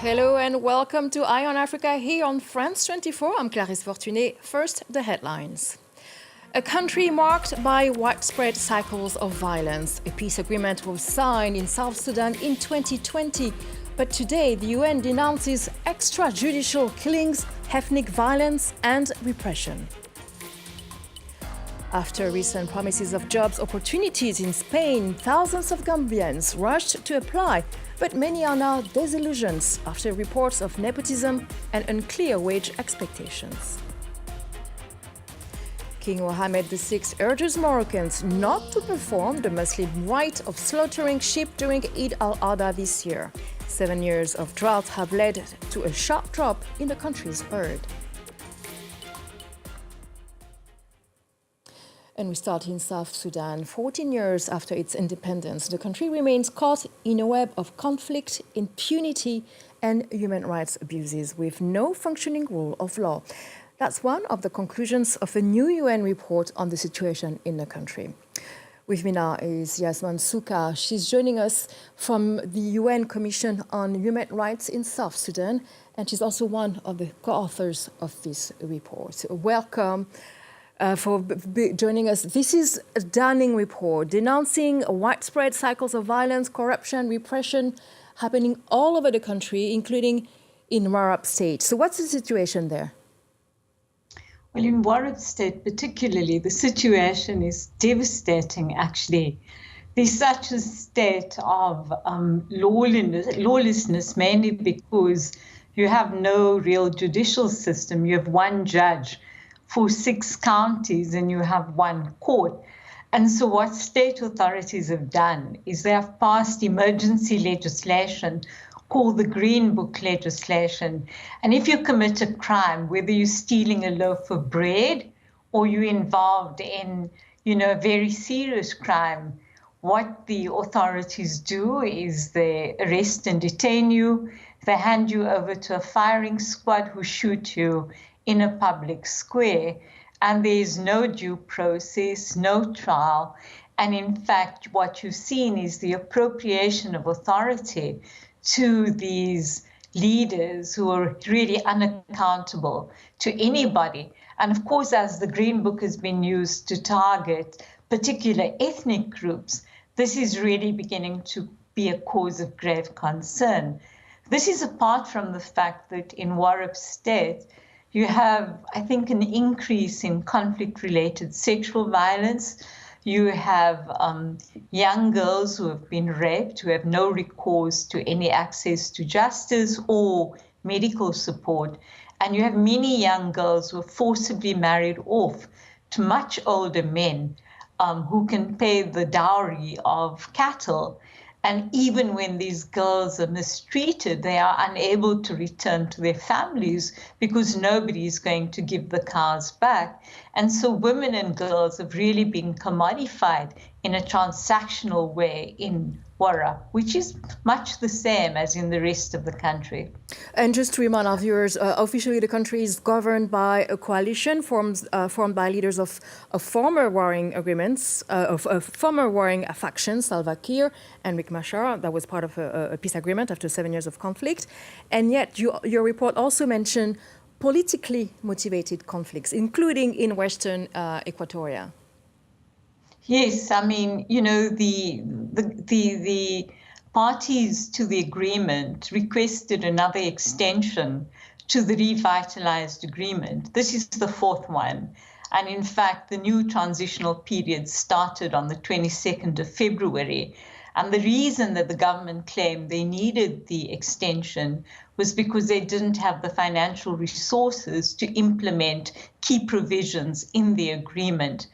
Hello and welcome to Eye on Africa here on France 24. I'm Clarisse Fortuné. First, the headlines. A country marked by widespread cycles of violence. A peace agreement was signed in South Sudan in 2020. But today, the UN denounces extrajudicial killings, ethnic violence and repression. After recent promises of jobs opportunities in Spain, thousands of Gambians rushed to apply, but many are now disillusioned after reports of nepotism and unclear wage expectations. King Mohammed VI urges Moroccans not to perform the Muslim rite of slaughtering sheep during Eid al-Adha this year. 7 years of drought have led to a sharp drop in the country's herd. And we start in South Sudan. 14 years after its independence, the country remains caught in a web of conflict, impunity, and human rights abuses with no functioning rule of law. That's one of the conclusions of a new UN report on the situation in the country. With me now is Yasmin Souka. She's joining us from the UN Commission on Human Rights in South Sudan, and she's also one of the co-authors of this report. Welcome. For joining us. This is a damning report denouncing widespread cycles of violence, corruption, repression happening all over the country, including in Warab State. So what's the situation there? Well, in Warab State particularly, the situation is devastating, actually. There's such a state of lawlessness, mainly because you have no real judicial system. You have one judge for 6 counties and you have one court. And so what state authorities have done is they have passed emergency legislation called the Green Book legislation. And if you commit a crime, whether you're stealing a loaf of bread or you're involved in, a very serious crime, what the authorities do is they arrest and detain you. They hand you over to a firing squad who shoot you in a public square, and there is no due process, no trial. And in fact, what you've seen is the appropriation of authority to these leaders who are really unaccountable to anybody. And of course, as the Green Book has been used to target particular ethnic groups, this is really beginning to be a cause of grave concern. This is apart from the fact that in Warab State, you have, I think, an increase in conflict-related sexual violence. You have young girls who have been raped, who have no recourse to any access to justice or medical support. And you have many young girls who are forcibly married off to much older men who can pay the dowry of cattle. And even when these girls are mistreated, they are unable to return to their families because nobody is going to give the cows back. And so women and girls have really been commodified in a transactional way in Warab, which is much the same as in the rest of the country. And just to remind our viewers, officially the country is governed by a coalition formed by leaders of former warring agreements, of former warring factions, Salva Kiir and Riek Machar. That was part of a peace agreement after 7 years of conflict. And yet your report also mentioned politically motivated conflicts, including in Western Equatoria. Yes, I mean, the parties to the agreement requested another extension to the revitalized agreement. This is the 4th one. And in fact, the new transitional period started on the 22nd of February. And the reason that the government claimed they needed the extension was because they didn't have the financial resources to implement key provisions in the agreement.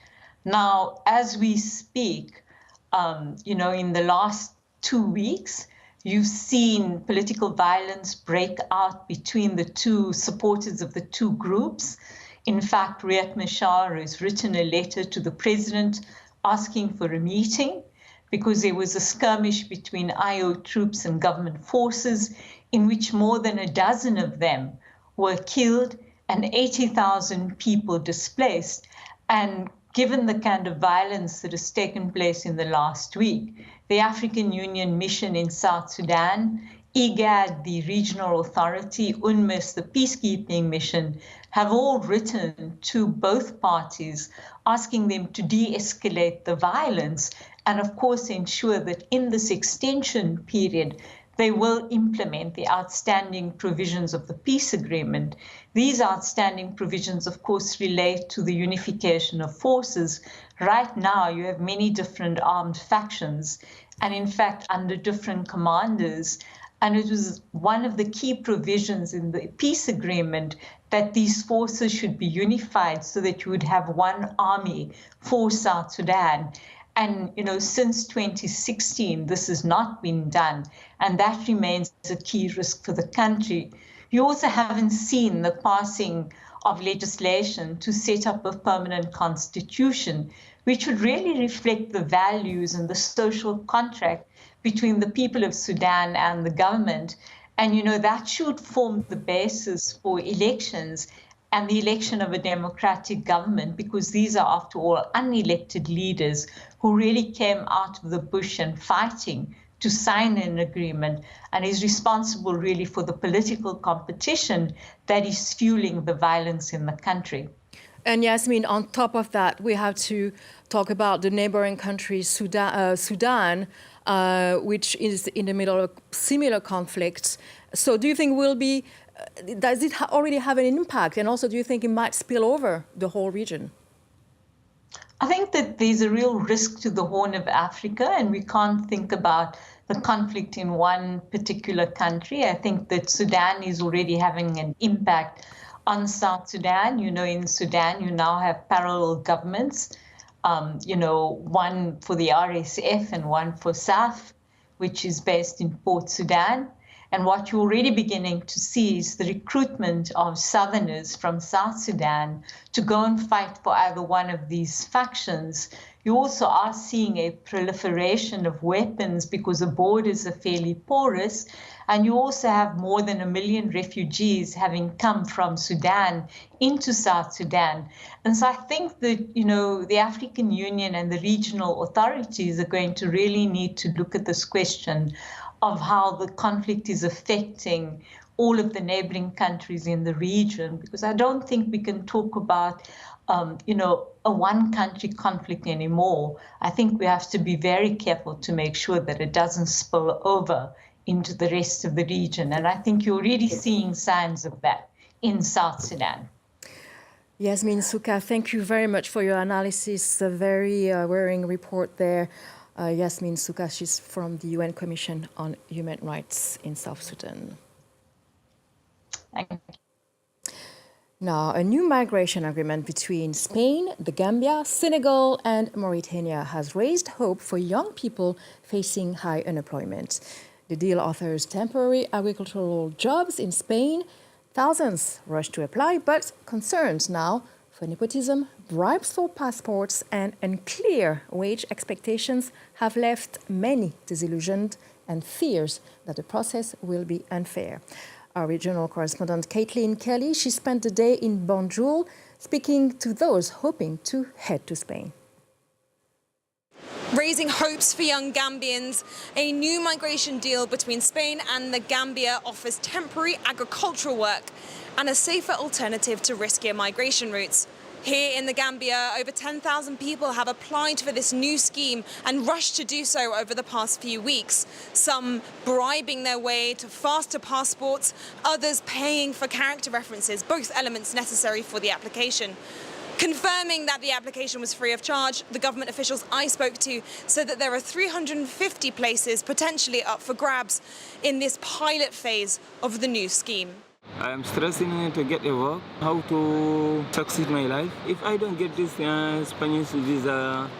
Now, as we speak, in the last 2 weeks, you've seen political violence break out between the two supporters of the two groups. In fact, Riek Machar has written a letter to the president asking for a meeting because there was a skirmish between IO troops and government forces in which more than a dozen of them were killed and 80,000 people displaced. And given the kind of violence that has taken place in the last week, the African Union mission in South Sudan IGAD, the regional authority, UNMISS, the peacekeeping mission, have all written to both parties asking them to de-escalate the violence and, of course, ensure that in this extension period, they will implement the outstanding provisions of the peace agreement. These outstanding provisions, of course, relate to the unification of forces. Right now, you have many different armed factions, and in fact, under different commanders. And it was one of the key provisions in the peace agreement that these forces should be unified so that you would have one army for South Sudan. And, since 2016, this has not been done, and that remains a key risk for the country. You also haven't seen the passing of legislation to set up a permanent constitution, which would really reflect the values and the social contract between the people of Sudan and the government. And, that should form the basis for elections and the election of a democratic government, because these are, after all, unelected leaders who really came out of the bush and fighting to sign an agreement, and is responsible really for the political competition that is fueling the violence in the country. And Yasmin, on top of that, we have to talk about the neighboring country, Sudan, which is in the middle of similar conflicts. So do you think does it already have an impact? And also, do you think it might spill over the whole region? I think that there's a real risk to the Horn of Africa, and we can't think about the conflict in one particular country. I think that Sudan is already having an impact on South Sudan. In Sudan, you now have parallel governments, one for the RSF and one for SAF, which is based in Port Sudan. And what you're already beginning to see is the recruitment of Southerners from South Sudan to go and fight for either one of these factions. You also are seeing a proliferation of weapons because the borders are fairly porous. And you also have more than 1 million refugees having come from Sudan into South Sudan. And so I think that, the African Union and the regional authorities are going to really need to look at this question of how the conflict is affecting all of the neighboring countries in the region, because I don't think we can talk about, a one-country conflict anymore. I think we have to be very careful to make sure that it doesn't spill over into the rest of the region. And I think you're already seeing signs of that in South Sudan. Yasmin Souka, thank you very much for your analysis. A very worrying report there. Yasmin Souka, she's from the UN Commission on Human Rights in South Sudan. Thank you. Now, a new migration agreement between Spain, the Gambia, Senegal, and Mauritania has raised hope for young people facing high unemployment. The deal offers temporary agricultural jobs in Spain. Thousands rush to apply, but concerns now for nepotism, bribes for passports, and unclear wage expectations have left many disillusioned and fears that the process will be unfair. Our regional correspondent Caitlin Kelly, she spent the day in Banjul speaking to those hoping to head to Spain. Raising hopes for young Gambians, a new migration deal between Spain and the Gambia offers temporary agricultural work and a safer alternative to riskier migration routes. Here in the Gambia, over 10,000 people have applied for this new scheme and rushed to do so over the past few weeks. Some bribing their way to faster passports, others paying for character references, both elements necessary for the application. Confirming that the application was free of charge, the government officials I spoke to said that there are 350 places potentially up for grabs in this pilot phase of the new scheme. I am stressing to get a work, how to succeed my life. If I don't get this Spanish visa,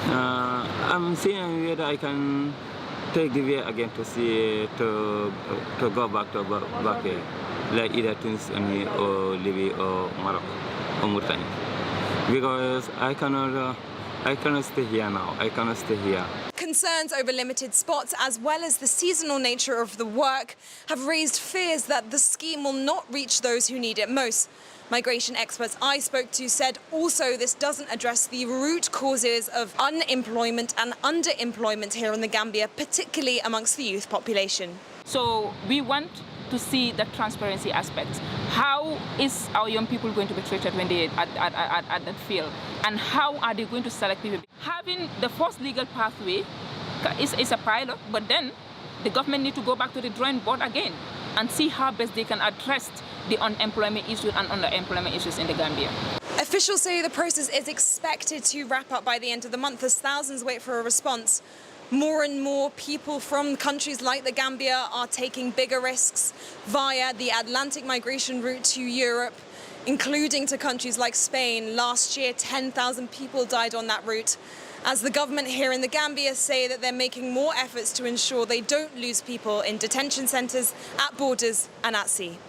I'm seeing whether I can take the way again to see to go back here, like either Tunisia or Libya or Morocco or Mauritania, because I cannot stay here now. I cannot stay here. Concerns over limited spots, as well as the seasonal nature of the work, have raised fears that the scheme will not reach those who need it most. Migration experts I spoke to said also this doesn't address the root causes of unemployment and underemployment here in the Gambia, particularly amongst the youth population. So we want to see the transparency aspect. How is our young people going to be treated when they at that field? And how are they going to select people? Having the first legal pathway is a pilot, but then the government need to go back to the drawing board again and see how best they can address the unemployment issues and underemployment issues in the Gambia. Officials say the process is expected to wrap up by the end of the month as thousands wait for a response. More and more people from countries like the Gambia are taking bigger risks via the Atlantic migration route to Europe, including to countries like Spain. Last year, 10,000 people died on that route. As the government here in the Gambia say that they're making more efforts to ensure they don't lose people in detention centres, at borders and at sea.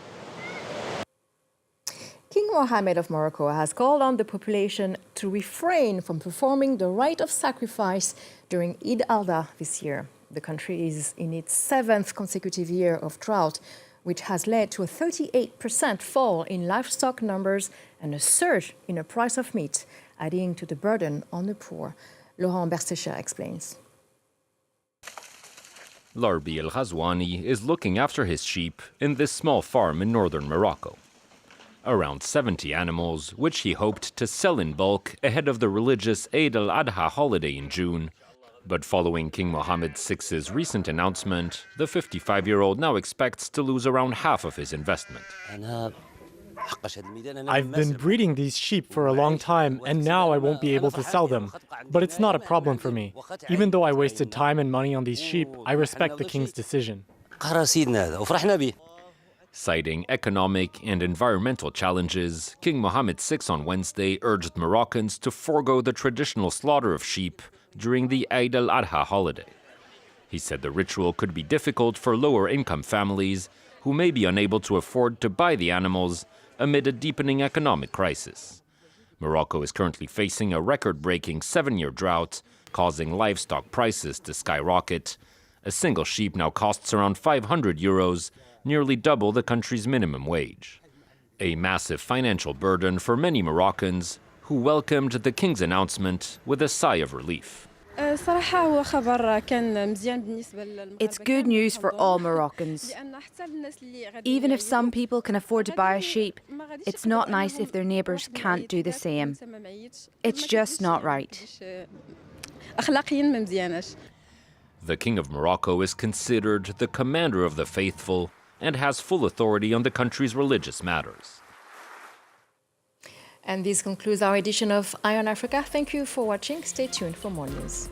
King Mohammed of Morocco has called on the population to refrain from performing the rite of sacrifice during al-Adha this year. The country is in its 7th consecutive year of drought, which has led to a 38% fall in livestock numbers and a surge in the price of meat, adding to the burden on the poor. Laurent Bersecha explains. Larbi El-Ghazwani is looking after his sheep in this small farm in northern Morocco. Around 70 animals, which he hoped to sell in bulk ahead of the religious Eid al-Adha holiday in June. But following King Mohammed VI's recent announcement, the 55-year-old now expects to lose around half of his investment. I've been breeding these sheep for a long time, and now I won't be able to sell them. But it's not a problem for me. Even though I wasted time and money on these sheep, I respect the king's decision. Citing economic and environmental challenges, King Mohammed VI on Wednesday urged Moroccans to forego the traditional slaughter of sheep during the Eid al-Adha holiday. He said the ritual could be difficult for lower-income families who may be unable to afford to buy the animals amid a deepening economic crisis. Morocco is currently facing a record-breaking 7-year drought, causing livestock prices to skyrocket. A single sheep now costs around 500 euros, nearly double the country's minimum wage. A massive financial burden for many Moroccans who welcomed the king's announcement with a sigh of relief. It's good news for all Moroccans. Even if some people can afford to buy a sheep, it's not nice if their neighbours can't do the same. It's just not right. The King of Morocco is considered the commander of the faithful and has full authority on the country's religious matters. And this concludes our edition of Eye on Africa. Thank you for watching. Stay tuned for more news.